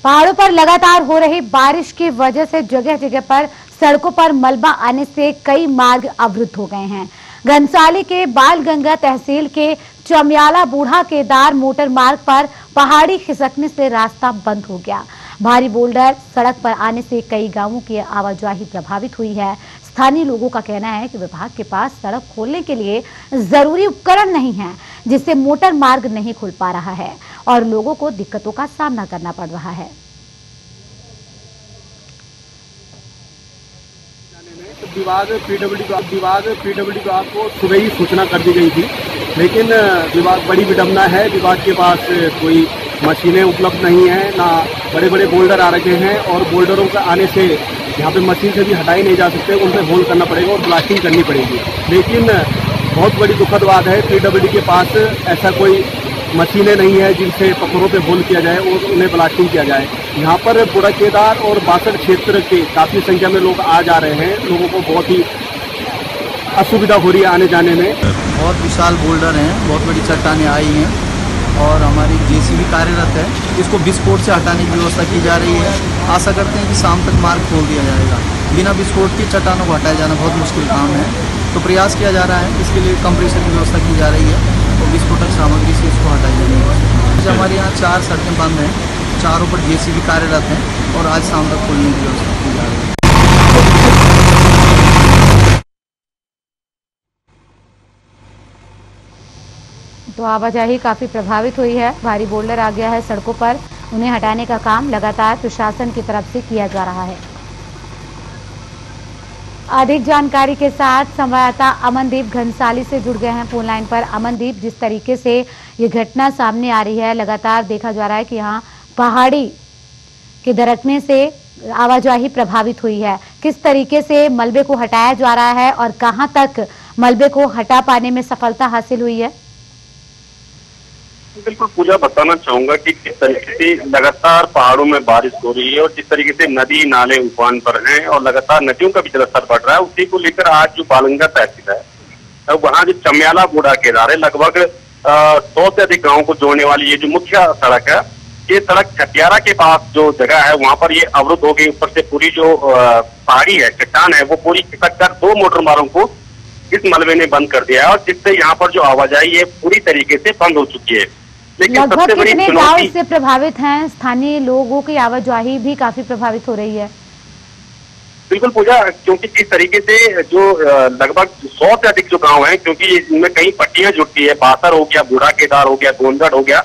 पहाड़ों पर लगातार हो रही बारिश की वजह से जगह जगह पर सड़कों पर मलबा आने से कई मार्ग अवरुद्ध हो गए हैं। घनसाली के बालगंगा तहसील के चमियाला बूढ़ा केदार मोटर मार्ग पर पहाड़ी खिसकने से रास्ता बंद हो गया। भारी बोल्डर सड़क पर आने से कई गांवों की आवाजाही प्रभावित हुई है। स्थानीय लोगों का कहना है कि विभाग के पास सड़क खोलने के लिए जरूरी उपकरण नहीं है, जिससे मोटर मार्ग नहीं खुल पा रहा है और लोगों को दिक्कतों का सामना करना पड़ रहा है। विभाग पीडब्ल्यूडी को सुबह ही सूचना कर दी गई थी, लेकिन विभाग बड़ी विडम्बना है, विभाग के पास कोई मशीनें उपलब्ध नहीं है, ना बड़े बड़े बोल्डर आ रखे हैं और बोल्डरों का आने से यहाँ पे मशीन से भी हटाई नहीं जा सकते, उन पर होल करना पड़ेगा और ब्लास्टिंग करनी पड़ेगी। लेकिन बहुत बड़ी दुखद बात है, पीडब्ल्यूडी के पास ऐसा कोई मशीनें नहीं है जिनसे पत्थरों पे होल किया जाए और उन्हें ब्लास्टिंग किया जाए। यहाँ पर बूढ़ा केदार और बासठ क्षेत्र के काफ़ी संख्या में लोग आ जा रहे हैं, लोगों को बहुत ही असुविधा हो रही है आने जाने में। बहुत विशाल बोल्डर हैं, बहुत बड़ी चट्टानें आई हैं और हमारी जेसीबी कार्यरत है, इसको विस्फोट से हटाने की व्यवस्था की जा रही है। आशा करते हैं कि शाम तक मार्ग खोल दिया जाएगा। बिना विस्फोट की चट्टानों को हटाया जाना बहुत मुश्किल काम है, तो प्रयास किया जा रहा है। इसके लिए कंप्रेसर की व्यवस्था की जा रही है और विस्फोटक सामग्री से इसको हटाई जाएगी। हमारे यहाँ 4 सड़कें बंद हैं, चारों पर जेसीबी कार्यरत हैं और आज शाम तक खोलने की व्यवस्था की जा रही है। तो आवाजाही काफी प्रभावित हुई है, भारी बोल्डर आ गया है सड़कों पर, उन्हें हटाने का काम लगातार प्रशासन की तरफ से किया जा रहा है। अधिक जानकारी के साथ संवाददाता अमनदीप घनसाली से जुड़ गए हैं फोन लाइन पर। अमनदीप, जिस तरीके से ये घटना सामने आ रही है, लगातार देखा जा रहा है कि यहाँ पहाड़ी के दरकने से आवाजाही प्रभावित हुई है, किस तरीके से मलबे को हटाया जा रहा है और कहां तक मलबे को हटा पाने में सफलता हासिल हुई है? बिल्कुल पूजा, बताना चाहूंगा कि किस तरीके से लगातार पहाड़ों में बारिश हो रही है और जिस तरीके से नदी नाले उफान पर हैं और लगातार नदियों का भी जलस्तर बढ़ रहा है, उसी को लेकर आज जो बालगंगा तहसील है वहाँ जो चमियाला बूढ़ा केदार है, लगभग 100 से अधिक गाँव को जोड़ने वाली ये जो मुख्य सड़क है, ये सड़क छटियारा के पास जो जगह है वहाँ पर ये अवरुद्ध हो गई। ऊपर से पूरी जो पहाड़ी है, चट्टान है, वो पूरी खिसक कर 2 मोटर मार्गों को इस मलबे ने बंद कर दिया है और जिससे यहाँ पर जो आवाजाही है पूरी तरीके से बंद हो चुकी है। लेकिन सबसे बड़ी चुनौती इससे प्रभावित हैं, स्थानीय लोगों की आवाजाही भी काफी प्रभावित हो रही है। बिल्कुल पूजा, क्योंकि जिस तरीके से जो लगभग 100 से अधिक जो गांव हैं, क्योंकि इनमें कई पट्टियां जुड़ती है, बासर हो गया, बूढ़ा केदार हो गया, गोंदगढ़ हो गया,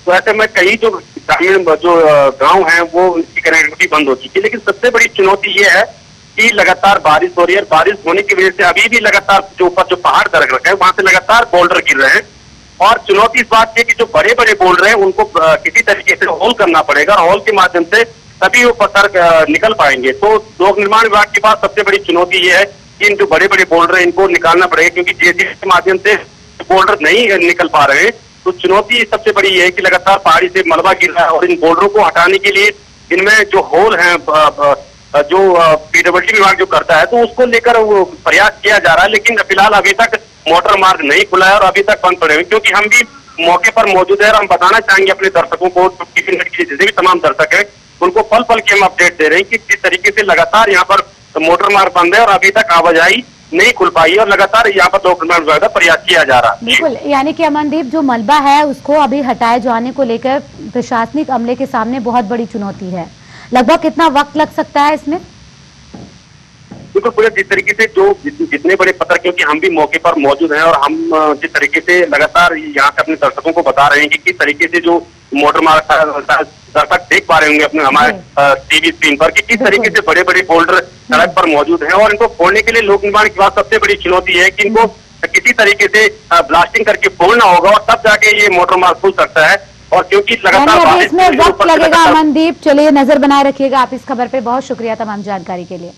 तो ऐसे में कई जो ग्रामीण जो गांव हैं वो उनकी कनेक्टिविटी बंद हो चुकी है। लेकिन सबसे बड़ी चुनौती ये है कि लगातार बारिश हो रही है, बारिश होने की वजह से अभी भी लगातार जो ऊपर जो पहाड़ दरक रखे हैं वहां से लगातार बोल्डर गिर रहे हैं और चुनौती इस बात की कि जो बड़े बड़े बोल्डर हैं उनको किसी तरीके से होल करना पड़ेगा और होल के माध्यम से तभी वो पत्थर निकल पाएंगे। तो लोक निर्माण विभाग के पास सबसे बड़ी चुनौती ये है कि इन जो बड़े बड़े बोल्डर हैं इनको निकालना पड़ेगा, क्योंकि जेसीबी के माध्यम से बोल्डर नहीं निकल पा रहे हैं। तो चुनौती सबसे बड़ी ये है कि लगातार पहाड़ी से मलबा गिर रहा है और इन बोल्डरों को हटाने के लिए इनमें जो होल है जो पीडब्ल्यूडी विभाग जो करता है, तो उसको लेकर वो प्रयास किया जा रहा है। लेकिन फिलहाल अभी तक मोटर मार्ग नहीं खुला है और अभी तक बंद पड़े हुए, क्योंकि हम भी मौके पर मौजूद है और हम बताना चाहेंगे अपने दर्शकों को, जितने भी तमाम दर्शक हैं उनको पल पल के हम अपडेट दे रहे हैं कि जिस तरीके से लगातार यहाँ पर मोटर मार्ग बंद है और अभी तक आवाजाही नहीं खुल पाई और लगातार यहाँ पर लोक निर्माण विभाग का प्रयास किया जा रहा है। बिल्कुल, यानी कि अमनदीप, जो मलबा है उसको अभी हटाए जाने को लेकर प्रशासनिक अमले के सामने बहुत बड़ी चुनौती है। लगभग कितना वक्त लग सकता है इसमें? बिल्कुल पूरा, जिस तरीके से जो जितने बड़े पत्थर, क्योंकि हम भी मौके पर मौजूद हैं और हम जिस तरीके से लगातार यहाँ से अपने दर्शकों को बता रहे हैं कि किस तरीके से जो मोटर मार्ग दर्शक देख पा रहे होंगे अपने हमारे टीवी स्क्रीन पर कि किस तरीके से बड़े बड़े बोल्डर सड़क पर मौजूद हैं और इनको फोड़ने के लिए लोक निर्माण के बाद सबसे बड़ी चुनौती है कि इनको किसी तरीके से ब्लास्टिंग करके फोड़ना होगा और तब जाके ये मोटर मार्ग खुल सकता है। और क्योंकि लगातार इसमें वक्त लगेगा। अमनदीप, चलिए नजर बनाए रखिएगा आप इस खबर पे। बहुत शुक्रिया तमाम जानकारी के लिए।